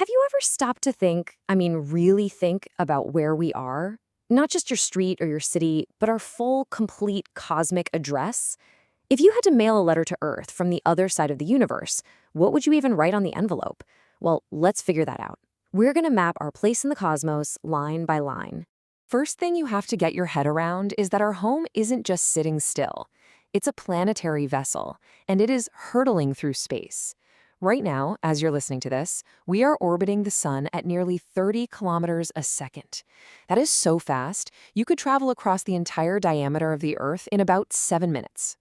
Have you ever stopped to think, really think about where we are? Not just your street or your city, but our full, complete cosmic address? If you had to mail a letter to Earth from the other side of the universe, what would you even write on the envelope? Well, let's figure that out. We're going to map our place in the cosmos line by line. First thing you have to get your head around is that our home isn't just sitting still. It's a planetary vessel, and it is hurtling through space. Right now, as you're listening to this, we are orbiting the sun at nearly 30 kilometers a second. That is so fast, you could travel across the entire diameter of the Earth in about 7 minutes.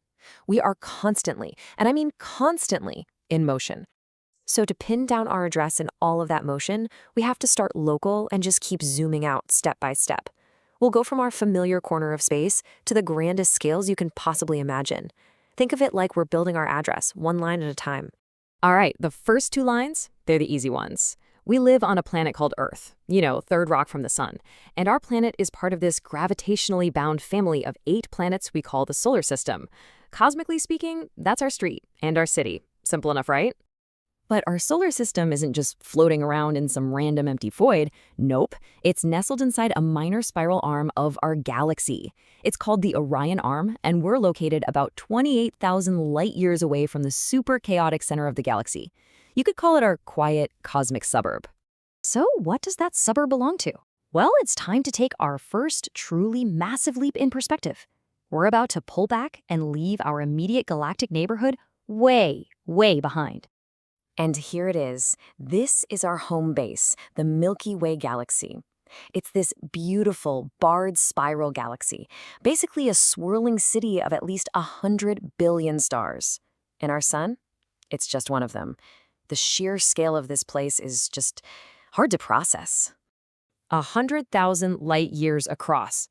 We are constantly, and I mean constantly, in motion. So to pin down our address in all of that motion, we have to start local and just keep zooming out step by step. We'll go from our familiar corner of space to the grandest scales you can possibly imagine. Think of it like we're building our address, one line at a time. All right, the first two lines, they're the easy ones. We live on a planet called Earth, third rock from the sun. And our planet is part of this gravitationally bound family of 8 planets we call the solar system. Cosmically speaking, that's our street and our city. Simple enough, right? But our solar system isn't just floating around in some random empty void. Nope, it's nestled inside a minor spiral arm of our galaxy. It's called the Orion Arm, and we're located about 28,000 light years away from the super chaotic center of the galaxy. You could call it our quiet cosmic suburb. So what does that suburb belong to? Well, it's time to take our first truly massive leap in perspective. We're about to pull back and leave our immediate galactic neighborhood way, way behind. And here it is. This is our home base, the Milky Way galaxy. It's this beautiful, barred spiral galaxy, basically a swirling city of at least 100 billion stars. And our sun? It's just one of them. The sheer scale of this place is just hard to process. 100,000 light years across.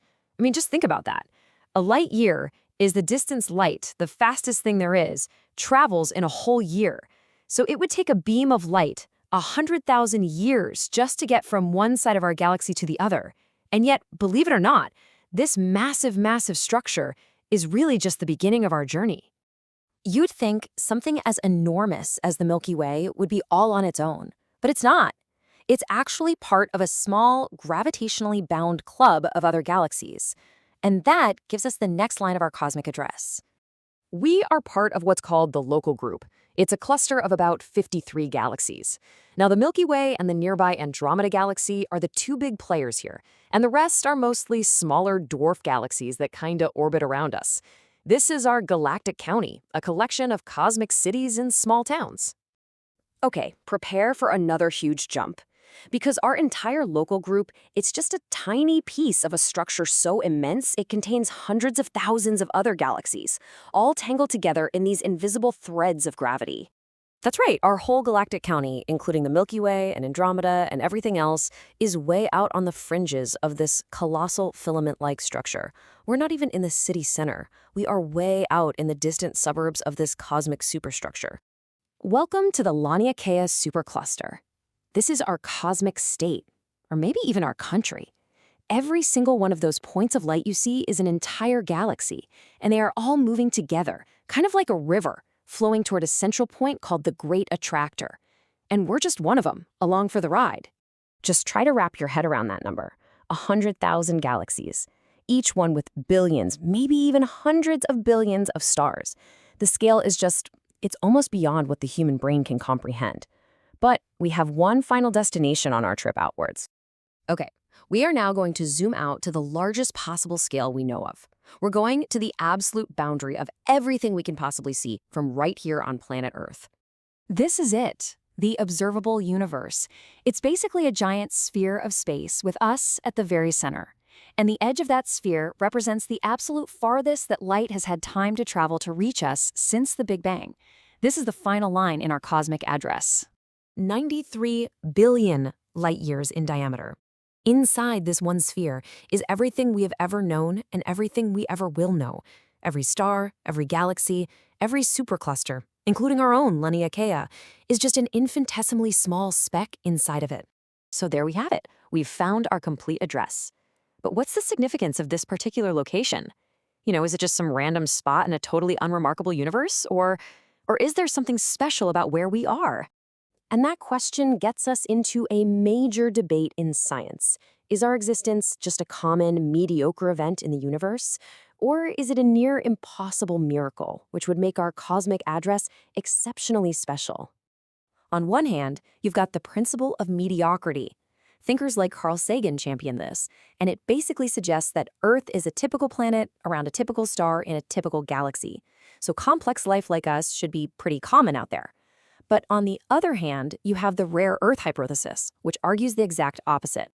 Just think about that. A light year is the distance light, the fastest thing there is, travels in a whole year. So it would take a beam of light 100,000 years just to get from one side of our galaxy to the other. And yet, believe it or not, this massive, massive structure is really just the beginning of our journey. You'd think something as enormous as the Milky Way would be all on its own, but it's not. It's actually part of a small, gravitationally bound club of other galaxies. And that gives us the next line of our cosmic address. We are part of what's called the local group. It's a cluster of about 53 galaxies. Now, the Milky Way and the nearby Andromeda galaxy are the 2 big players here, and the rest are mostly smaller dwarf galaxies that kinda orbit around us. This is our galactic county, a collection of cosmic cities and small towns. Okay, prepare for another huge jump. Because our entire local group, it's just a tiny piece of a structure so immense it contains hundreds of thousands of other galaxies, all tangled together in these invisible threads of gravity. That's right, our whole galactic county, including the Milky Way and Andromeda and everything else, is way out on the fringes of this colossal filament-like structure. We're not even in the city center. We are way out in the distant suburbs of this cosmic superstructure. Welcome to the Laniakea Supercluster. This is our cosmic state, or maybe even our country. Every single one of those points of light you see is an entire galaxy, and they are all moving together, kind of like a river, flowing toward a central point called the Great Attractor. And we're just one of them, along for the ride. Just try to wrap your head around that number. 100,000 galaxies, each one with billions, maybe even hundreds of billions of stars. The scale is it's almost beyond what the human brain can comprehend. But we have one final destination on our trip outwards. Okay, we are now going to zoom out to the largest possible scale we know of. We're going to the absolute boundary of everything we can possibly see from right here on planet Earth. This is it, the Observable Universe. It's basically a giant sphere of space with us at the very center. And the edge of that sphere represents the absolute farthest that light has had time to travel to reach us since the Big Bang. This is the final line in our cosmic address. 93 billion light years in diameter. Inside this one sphere is everything we have ever known and everything we ever will know. Every star, every galaxy, every supercluster, including our own Laniakea, is just an infinitesimally small speck inside of it. So there we have it. We've found our complete address. But what's the significance of this particular location? Is it just some random spot in a totally unremarkable universe? Or is there something special about where we are? And that question gets us into a major debate in science. Is our existence just a common, mediocre event in the universe? Or is it a near impossible miracle, which would make our cosmic address exceptionally special? On one hand, you've got the principle of mediocrity. Thinkers like Carl Sagan champion this, and it basically suggests that Earth is a typical planet around a typical star in a typical galaxy. So complex life like us should be pretty common out there. But on the other hand, you have the rare Earth hypothesis, which argues the exact opposite.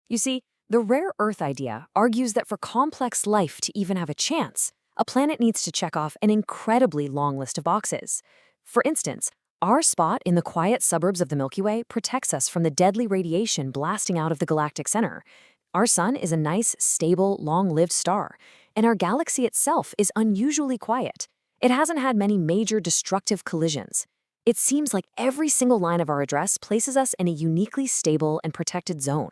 You see, the rare Earth idea argues that for complex life to even have a chance, a planet needs to check off an incredibly long list of boxes. For instance, our spot in the quiet suburbs of the Milky Way protects us from the deadly radiation blasting out of the galactic center. Our sun is a nice, stable, long-lived star, and our galaxy itself is unusually quiet. It hasn't had many major destructive collisions. It seems like every single line of our address places us in a uniquely stable and protected zone.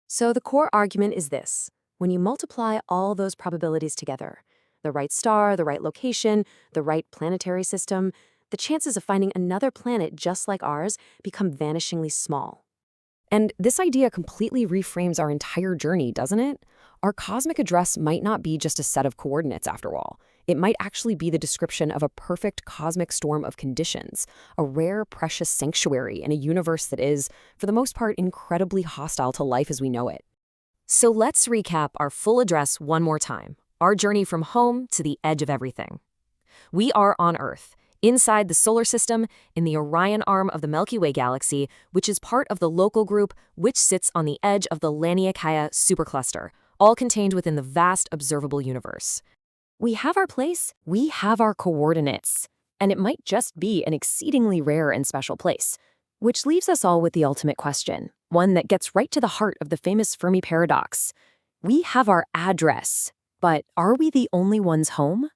So the core argument is this. When you multiply all those probabilities together, the right star, the right location, the right planetary system, the chances of finding another planet just like ours become vanishingly small. And this idea completely reframes our entire journey, doesn't it? Our cosmic address might not be just a set of coordinates after all. It might actually be the description of a perfect cosmic storm of conditions, a rare, precious sanctuary in a universe that is, for the most part, incredibly hostile to life as we know it. So let's recap our full address one more time, our journey from home to the edge of everything. We are on Earth, inside the solar system, in the Orion Arm of the Milky Way galaxy, which is part of the local group which sits on the edge of the Laniakea Supercluster, all contained within the vast observable universe. We have our place, we have our coordinates, and it might just be an exceedingly rare and special place. Which leaves us all with the ultimate question, one that gets right to the heart of the famous Fermi Paradox. We have our address, but are we the only ones home?